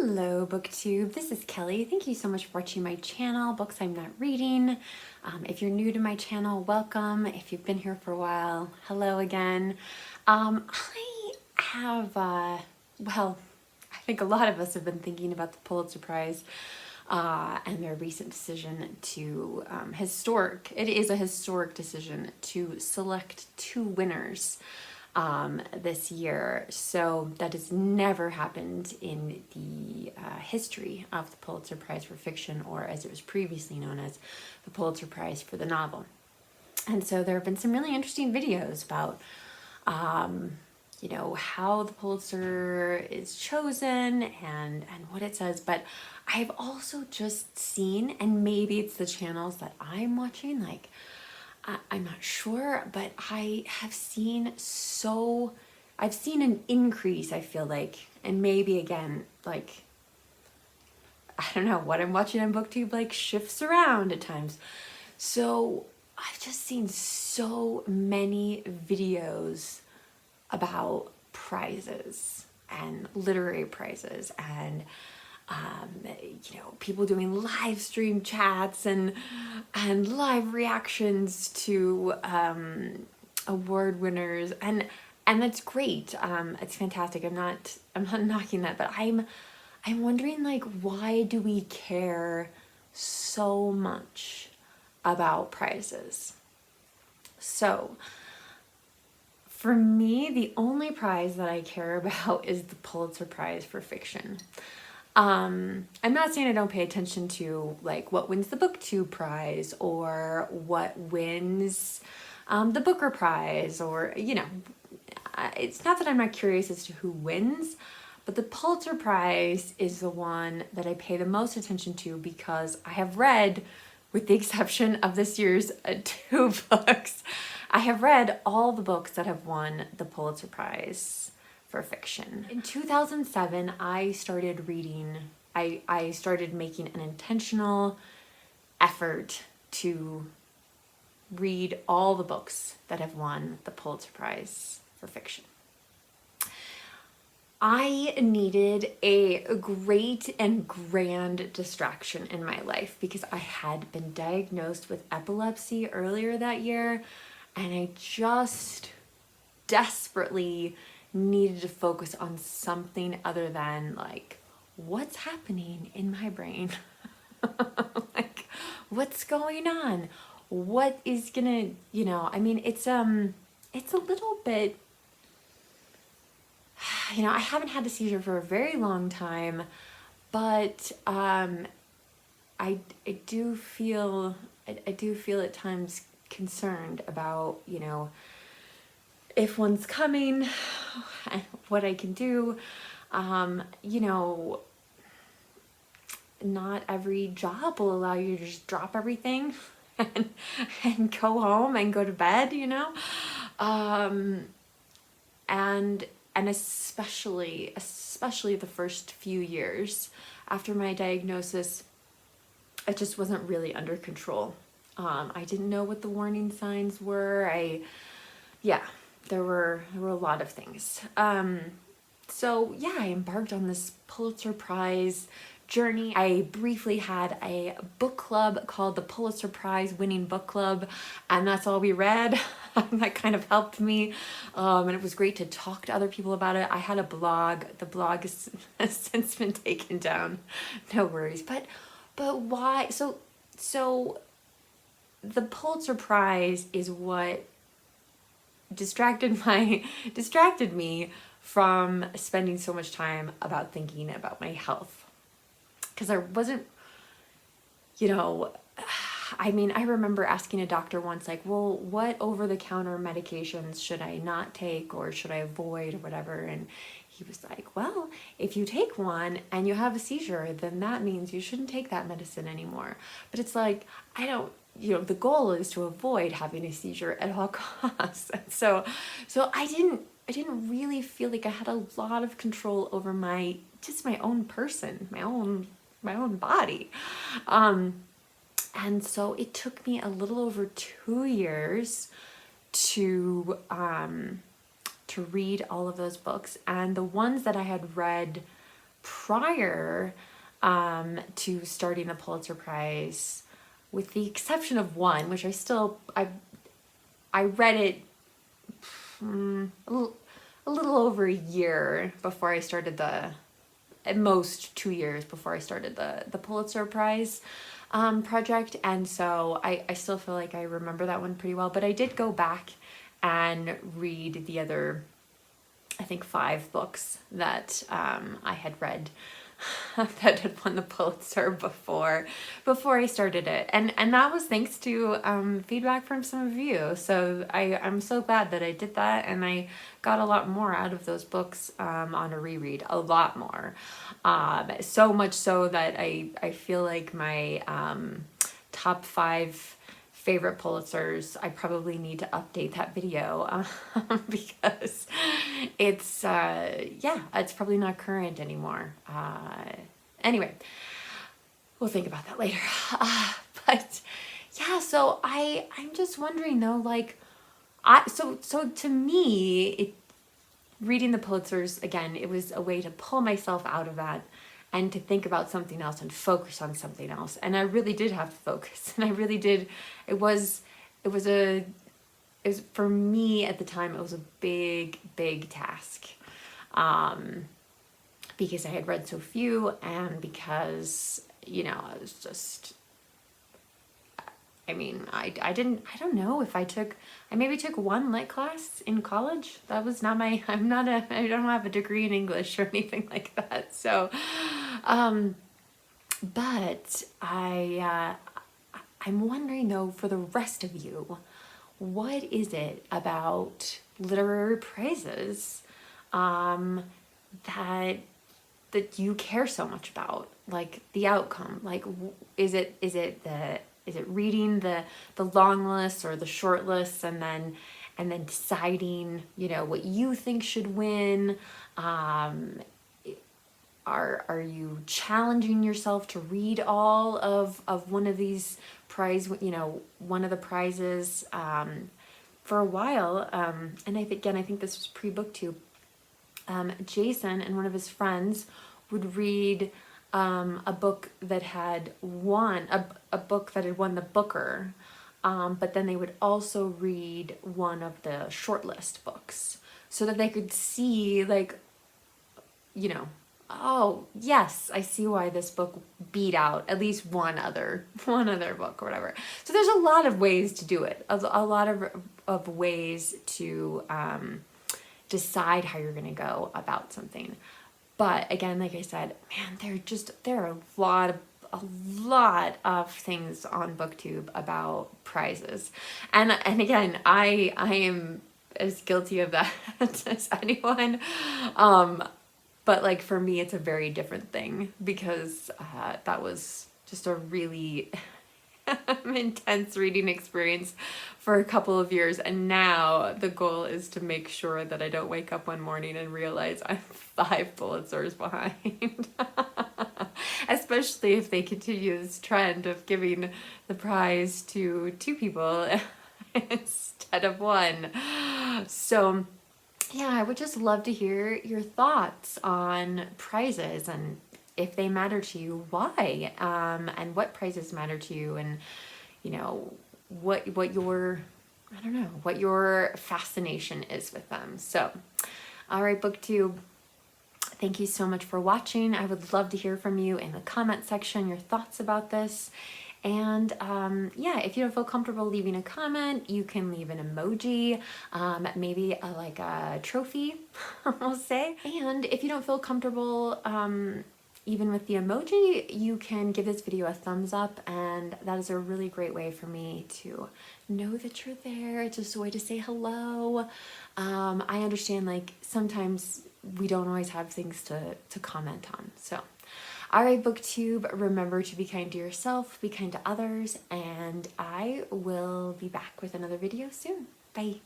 Hello, Booktube. This is Kelly. Thank you so much for watching my channel, Books I'm Not Reading. If you're new to my channel, welcome. If you've been here for a while, hello again. I have, well, I think a lot of us have been thinking about the Pulitzer Prize and their recent decision to, it is a historic decision to select two winners this year. So that has never happened in the history of the Pulitzer Prize for Fiction, or as it was previously known as the Pulitzer Prize for the Novel. And so there have been some really interesting videos about how the Pulitzer is chosen and what it says. But I've also just seen, and maybe it's the channels that I'm watching, like I'm not sure, but I have seen I've seen an increase, I feel like, and maybe again, like, I don't know, what I'm watching on Booktube, like, shifts around at times. So I've just seen so many videos about prizes and literary prizes and people doing live stream chats and live reactions to award winners, and that's great. It's fantastic. I'm not knocking that, but I'm wondering, like, why do we care so much about prizes? So for me, the only prize that I care about is the Pulitzer Prize for Fiction. I'm not saying I don't pay attention to, like, what wins the Booktube Prize or what wins the Booker Prize, or, it's not that I'm not curious as to who wins, but the Pulitzer Prize is the one that I pay the most attention to because I have read, with the exception of this year's two books, I have read all the books that have won the Pulitzer Prize for fiction. In 2007, I started reading, I started making an intentional effort to read all the books that have won the Pulitzer Prize for fiction. I needed a great and grand distraction in my life because I had been diagnosed with epilepsy earlier that year, and I just desperately needed to focus on something other than, like, what's happening in my brain? Like, what's going on? What is gonna, it's a little bit, I haven't had a seizure for a very long time, but I do feel at times concerned about, if one's coming, what I can do. Not every job will allow you to just drop everything and go home and go to bed, and especially the first few years after my diagnosis, it just wasn't really under control. I didn't know what the warning signs were. There were a lot of things. So yeah, I embarked on this Pulitzer Prize journey. I briefly had a book club called the Pulitzer Prize Winning Book Club, and that's all we read. That kind of helped me, and it was great to talk to other people about it. I had a blog. The blog has since been taken down. No worries. But why? So the Pulitzer Prize is what distracted me from spending so much time thinking about my health. Because I wasn't, I remember asking a doctor once, like, well, what over-the-counter medications should I not take or should I avoid or whatever? And he was like, well, if you take one and you have a seizure, then that means you shouldn't take that medicine anymore. But it's like, the goal is to avoid having a seizure at all costs. So I didn't really feel like I had a lot of control over my own person, my own body. And so it took me a little over 2 years to read all of those books. And the ones that I had read prior to starting the Pulitzer Prize, with the exception of one, which I read it a little over a year before I started at most 2 years before I started the Pulitzer Prize project. And so I still feel like I remember that one pretty well, but I did go back and read the other, I think 5 books that I had read that had won the Pulitzer before I started it, and that was thanks to feedback from some of you. So I'm so glad that I did that, and I got a lot more out of those books on a reread, a lot more, so much so that I feel like my top 5 favorite Pulitzers, I probably need to update that video because it's it's probably not current anymore. Anyway, we'll think about that later. But yeah, so I'm just wondering though, like, so to me, reading the Pulitzers again, it was a way to pull myself out of that and to think about something else and focus on something else. And I really did have to focus, and I really did. It was for me at the time, it was a big task, because I had read so few, and because, I was just, I mean, I don't know if I maybe took one lit class in college. That was not I don't have a degree in English or anything like that. So, but I'm wondering though, for the rest of you, what is it about literary prizes, that you care so much about, like the outcome? Like, is it reading the long lists or the short lists, and then deciding, what you think should win? Are you challenging yourself to read all of one of these one of the prizes? For a while, and I think this was pre-Booktube, Jason and one of his friends would read a book that had won the Booker, but then they would also read one of the shortlist books, so that they could see, like, oh yes, I see why this book beat out at least one other book or whatever. So there's a lot of ways to do it, a lot of ways to decide how you're going to go about something. But again, like I said, man, there are a lot of things on Booktube about prizes, and again, I am as guilty of that as anyone. But like, for me, it's a very different thing, because that was just a really intense reading experience for a couple of years, and now the goal is to make sure that I don't wake up one morning and realize I'm 5 Pulitzers behind. Especially if they continue this trend of giving the prize to 2 people instead of 1. So yeah, I would just love to hear your thoughts on prizes, and if they matter to you, why, and what prizes matter to you, and what your fascination is with them. So, all right, Booktube, thank you so much for watching. I would love to hear from you in the comment section, your thoughts about this. And yeah, if you don't feel comfortable leaving a comment, you can leave an emoji, maybe like a trophy, we'll say. And if you don't feel comfortable even with the emoji, you can give this video a thumbs up, and that is a really great way for me to know that you're there. It's just a way to say hello. I understand, like, sometimes we don't always have things to comment on. So, all right, Booktube, remember to be kind to yourself, be kind to others, and I will be back with another video soon. Bye.